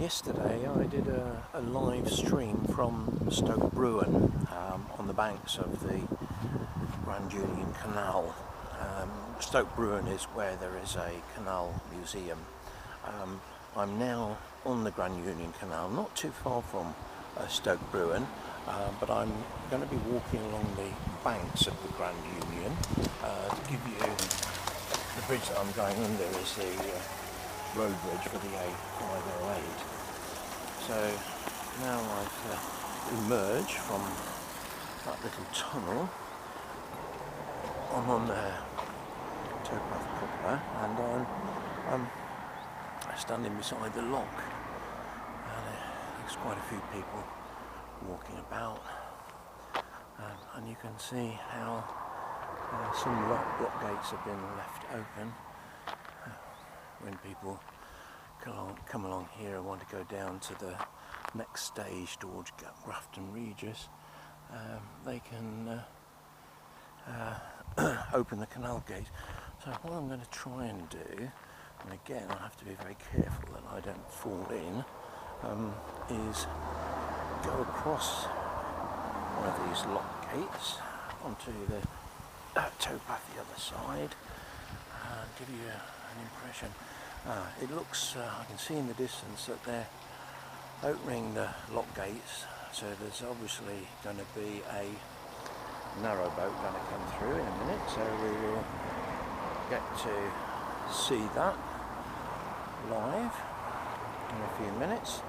Yesterday I did a live stream from Stoke Bruin on the banks of the Grand Union Canal. Stoke Bruin is where there is a canal museum. I'm now on the Grand Union Canal, not too far from Stoke Bruin, but I'm going to be walking along the banks of the Grand Union. To give you the bridge that I'm going under is the road bridge for the A508. So now I've emerged from that little tunnel. I'm on the towpath proper, and I'm standing beside the lock, and there's quite a few people walking about, and you can see how some lock gates have been left open. When people come along here and want to go down to the next stage towards Grafton Regis, they can open the canal gate. So what I'm going to try and do, and again I have to be very careful that I don't fall in, is go across one of these lock gates onto the towpath the other side, and give you an impression. It looks, I can see in the distance that they're opening the lock gates, so there's obviously going to be a narrow boat going to come through in a minute, so we will get to see that live in a few minutes.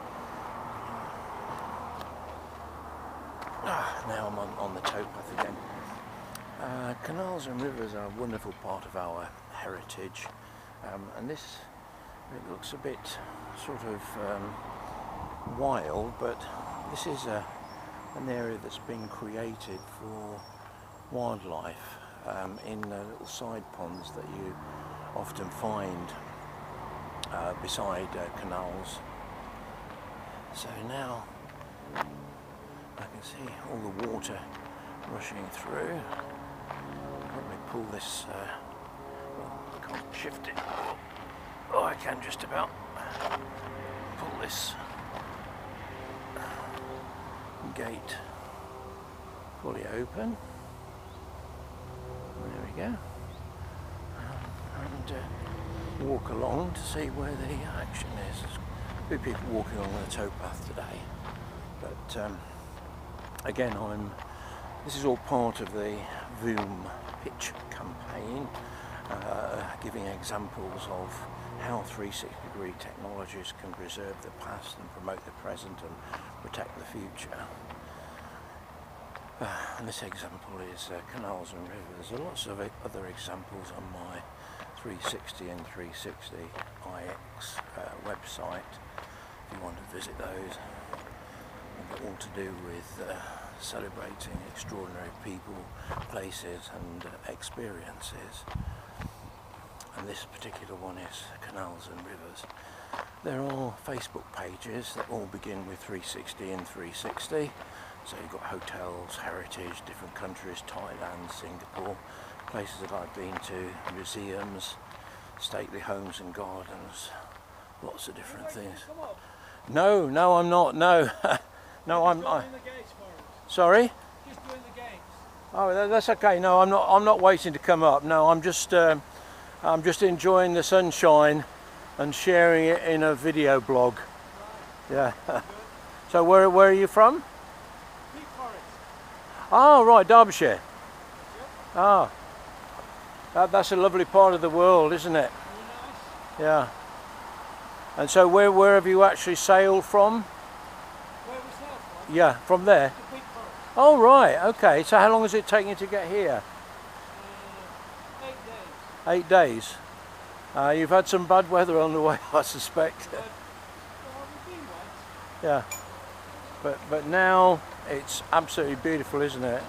Now I'm on the towpath again. Canals and rivers are a wonderful part of our heritage, and this, it looks a bit sort of wild, but this is an area that's been created for wildlife in little side ponds that you often find beside canals. So now I can see all the water rushing through. Let me pull this, well, I can't shift it. Oh, I can just about pull this gate fully open. There we go. And walk along to see where the action is. There's a few people walking along the towpath today, but again, this is all part of the Voom pitch campaign, giving examples of how 360-degree technologies can preserve the past and promote the present and protect the future. And this example is canals and rivers. There are lots of other examples on my 360 and 360 IX website if you want to visit those. They're all to do with celebrating extraordinary people, places and experiences. And this particular one is canals and rivers. There are Facebook pages that all begin with 360 and 360. So you've got hotels, heritage, different countries, Thailand, Singapore, places that I've been to, museums, stately homes and gardens, lots of different things. No, I'm not, no. No, I'm sorry? Just doing the gates. Oh, that's okay. No, I'm not waiting to come up. No, I'm just enjoying the sunshine and sharing it in a video blog. Right. Yeah. So where are you from? Oh, right, Derbyshire. Yep. Ah, that's a lovely part of the world, isn't it? Very nice. Yeah. And so where have you actually sailed from? Where we sailed from? Yeah, from there. The Peak Forest. Oh, right, okay. So how long has it taken you to get here? 8 days. 8 days. You've had some bad weather on the way, I suspect. Well, we've been wet. Yeah. But now it's absolutely beautiful, isn't it?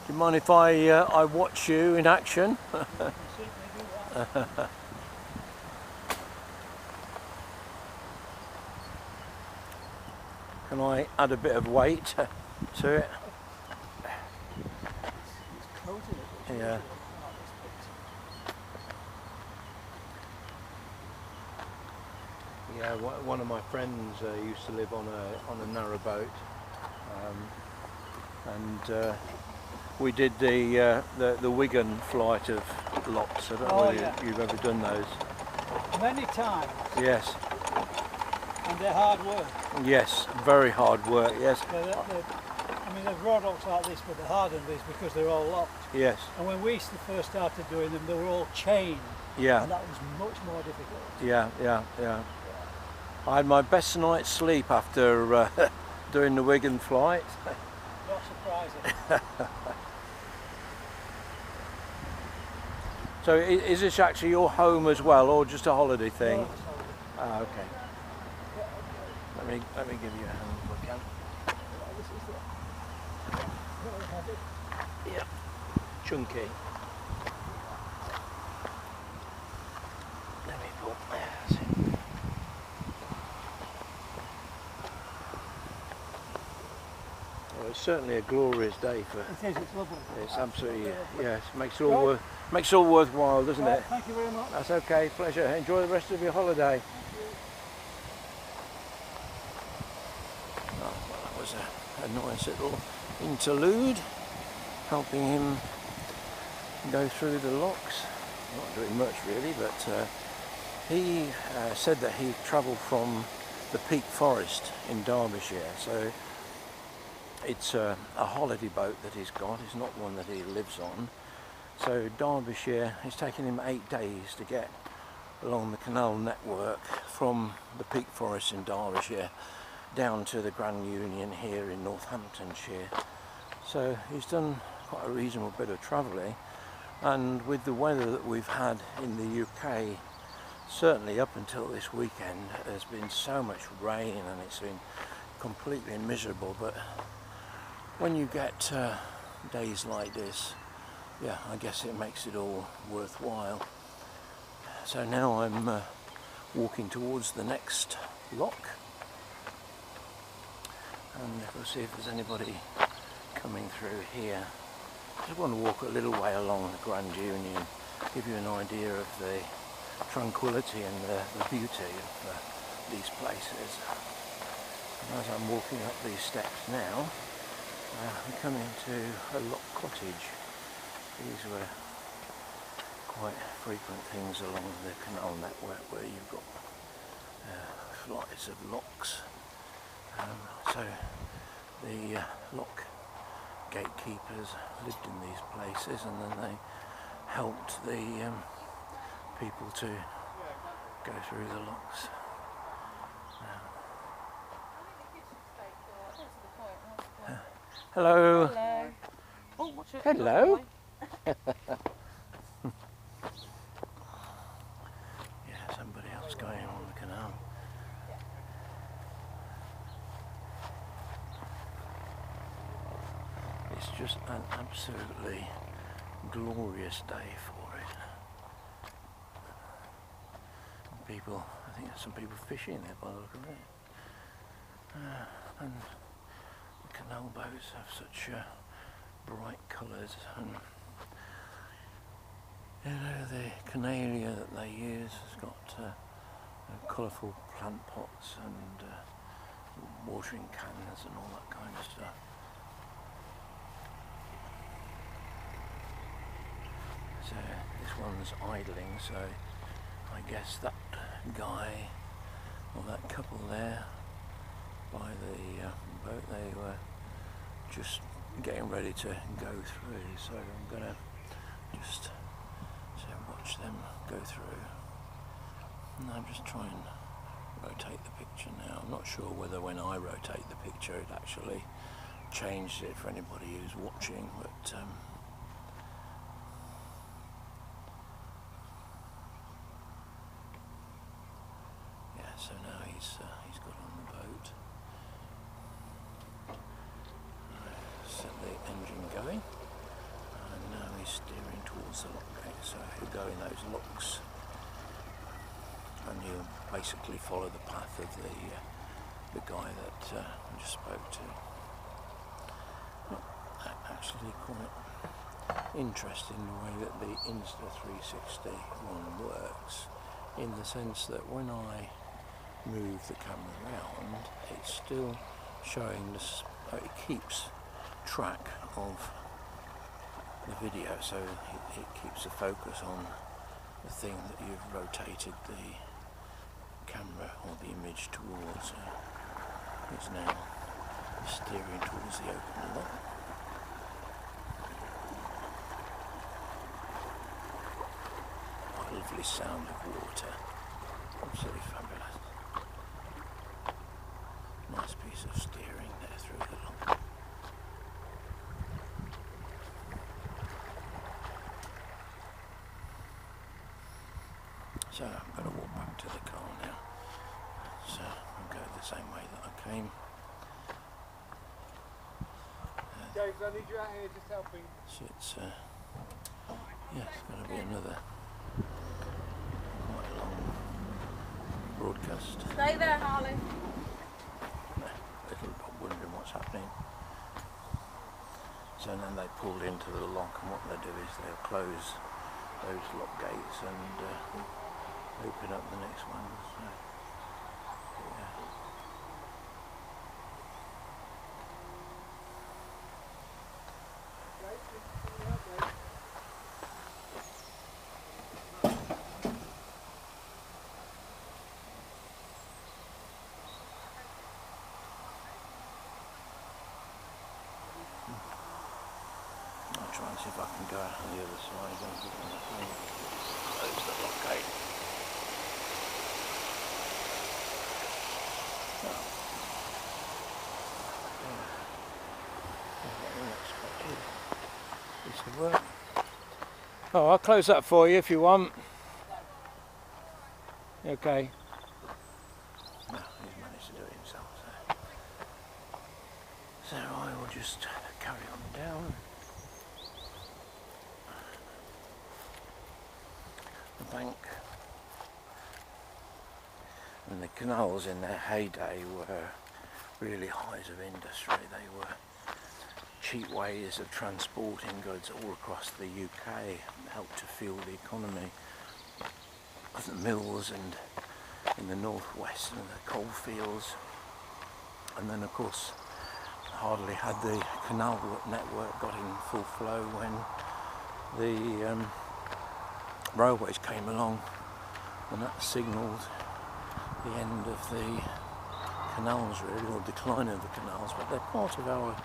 Do you mind if I watch you in action? Certainly do that. Can I add a bit of weight to it? It's coated it. Yeah. Yeah, one of my friends used to live on a narrow boat, and we did the Wigan flight of locks. I don't know if you've ever done those. Many times. Yes. And they're hard work. Yes, very hard work. Yes. I mean, they've road locks like this, but they're harder than this because they're all locked. Yes. And when we first started doing them, they were all chained. Yeah. And that was much more difficult. Yeah. I had my best night's sleep after doing the Wigan flight. Not surprising. So is this actually your home as well, or just a holiday thing? No, it's holiday. Ah, okay. Let me give you a hand if I can. Yeah, chunky. Let me pull. That's it. Well, it's certainly a glorious day for. It is. It's lovely. It's absolutely yes. Makes it all worthwhile, doesn't it? Thank you very much. That's okay. Pleasure. Enjoy the rest of your holiday. Oh, well, that was a nice little interlude, helping him go through the locks. Not doing much really, but he said that he travelled from the Peak Forest in Derbyshire, so it's a holiday boat that he's got. It's not one that he lives on. So Derbyshire, it's taken him 8 days to get along the canal network from the Peak Forest in Derbyshire down to the Grand Union here in Northamptonshire. So he's done quite a reasonable bit of travelling, and with the weather that we've had in the UK, certainly up until this weekend, there's been so much rain and it's been completely miserable. But when you get days like this, yeah, I guess it makes it all worthwhile. So now I'm walking towards the next lock, and we'll see if there's anybody coming through here. I just want to walk a little way along the Grand Union, give you an idea of the tranquility and the beauty of these places. And as I'm walking up these steps now, I'm coming to a lock cottage. These were quite frequent things along the canal network where you've got flights of locks. So the lock gatekeepers lived in these places, and then they helped the people to go through the locks. Hello. Hello. Oh, watch it. Hello. Yeah, somebody else going on the canal. It's just an absolutely glorious day for it. People, I think there's some people fishing there by the look of it. And the canal boats have such bright colours, and you know, the canalia that they use has got colourful plant pots and watering cans and all that kind of stuff. So this one's idling, so I guess that guy or that couple there by the boat, they were just getting ready to go through, so I'm going to just watch them go through, and I'm just trying to rotate the picture now. I'm not sure whether when I rotate the picture it actually changes it for anybody who's watching, but yeah, so now he's got on the boat. Set the engine going, and now he's steering towards the lock gate, so he'll go in those locks, and you'll basically follow the path of the the guy that I just spoke to. Actually quite interesting the way that the Insta360 one works, in the sense that when I move the camera around, it's still showing this, it keeps track of the video, so it keeps the focus on the thing that you've rotated the camera or the image towards. It's now steering towards the open lock. What a lovely sound of water, absolutely fabulous. Nice piece of steering there through the lock. So I'm going to walk back to the car now. So I'll go the same way that I came. Dave, I need you out here just helping. So it's yeah, it's going to be another quite long broadcast. Stay there, Harley. Little Bob wondering what's happening. So then they pulled into the lock, and what they'll do is they'll close those lock gates and open up the next ones. So, yeah. I'll try and see if I can go out on the other side and close the lock gate. Oh, I'll close that for you if you want. Okay. No, he's managed to do it himself. So I will just carry on down. The bank. And the canals in their heyday were really height of industry. They were cheap ways of transporting goods all across the UK, helped to fuel the economy of the mills and in the northwest and the coal fields. And then of course hardly had the canal network got in full flow when the railways came along, and that signalled the end of the canals really, or decline of the canals. But they're part of our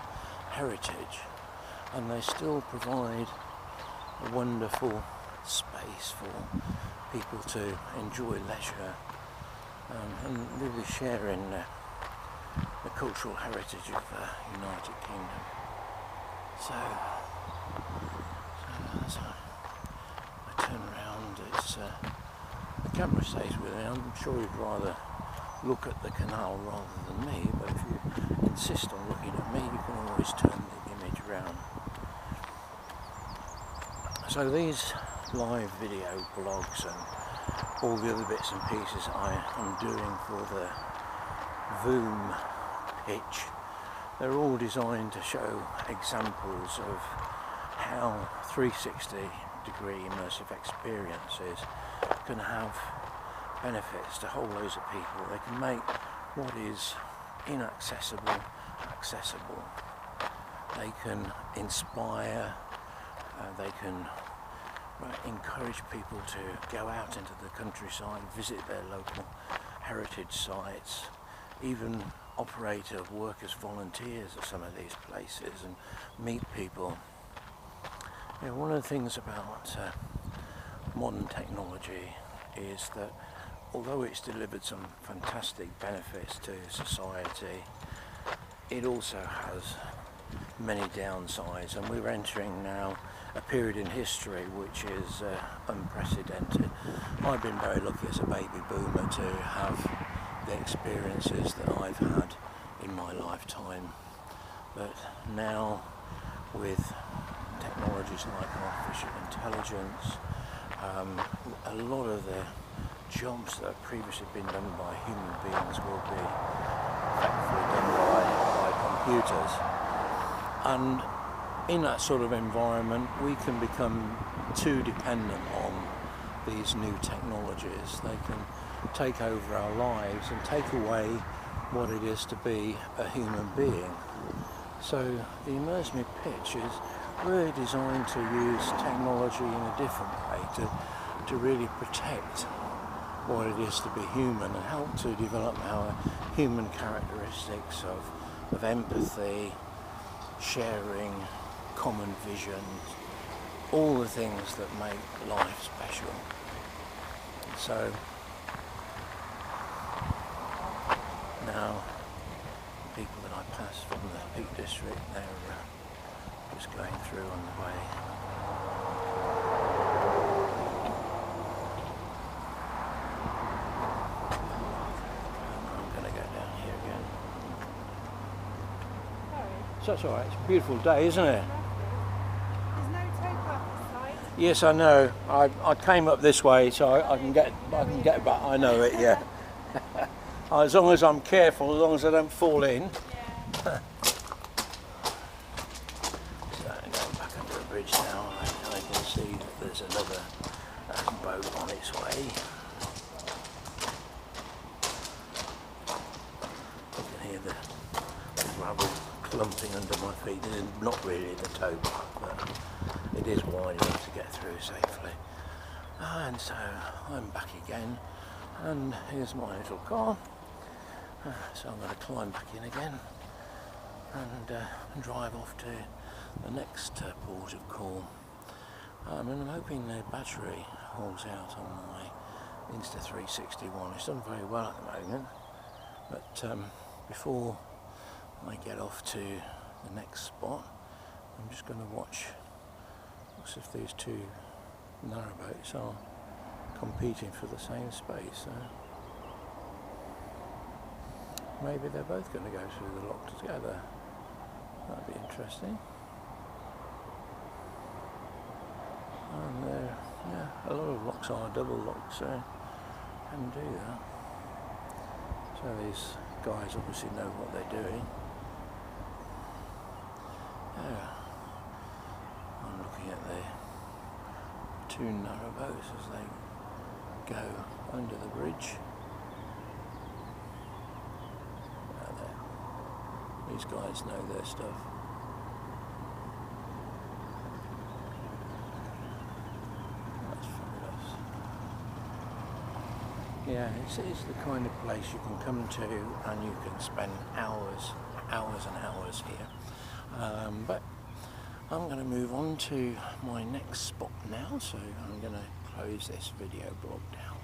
heritage, and they still provide a wonderful space for people to enjoy leisure and really share in the cultural heritage of the United Kingdom. So as I turn around, it's the camera stays with me. I'm sure you'd rather look at the canal rather than me, but if you insist on looking at me, you can always turn the image around. So these live video blogs and all the other bits and pieces I am doing for the Voom pitch, they're all designed to show examples of how 360-degree immersive experiences can have benefits to whole loads of people. They can make what is inaccessible accessible. They can inspire, they can encourage people to go out into the countryside, visit their local heritage sites, even operate or work as volunteers at some of these places and meet people. You know, one of the things about modern technology is that although it's delivered some fantastic benefits to society, it also has many downsides, and we're entering now a period in history which is unprecedented. I've been very lucky as a baby boomer to have the experiences that I've had in my lifetime, but now with technologies like artificial intelligence, a lot of the jobs that have previously been done by human beings will be effectively done by computers. And in that sort of environment, we can become too dependent on these new technologies. They can take over our lives and take away what it is to be a human being. So the Immerse Me pitch is really designed to use technology in a different way to really protect what it is to be human and help to develop our human characteristics of empathy, sharing, common visions, all the things that make life special. So now the people that I pass from the Peak District, they're just going through on the way. I'm going to go down here again. So that's alright, it's a beautiful day, isn't it? There's no towpath this side. Yes, I know. I came up this way so I can get back. I know it, yeah. As long as I'm careful, as long as I don't fall in. Yeah. So going back under the bridge now, I can see that there's another boat on its way. You can hear the rubble clumping under my feet. This is not really the towpath, but it is wide enough to get through safely. And so I'm back again, and here's my little car. So I'm going to climb back in again and drive off to the next port of call. And I'm hoping the battery holds out on my Insta361. It's done very well at the moment, but before I get off to the next spot, I'm just going to watch if these two narrowboats are competing for the same space. So maybe they're both going to go through the lock together. That'd be interesting. And yeah, a lot of locks are double locks, so can do that. So these guys obviously know what they're doing. Yeah. I'm looking at the two narrowboats as they go under the bridge. These guys know their stuff. That's fabulous. Yeah, it's the kind of place you can come to and you can spend hours and hours here. But I'm going to move on to my next spot now, so I'm going to close this video blog down.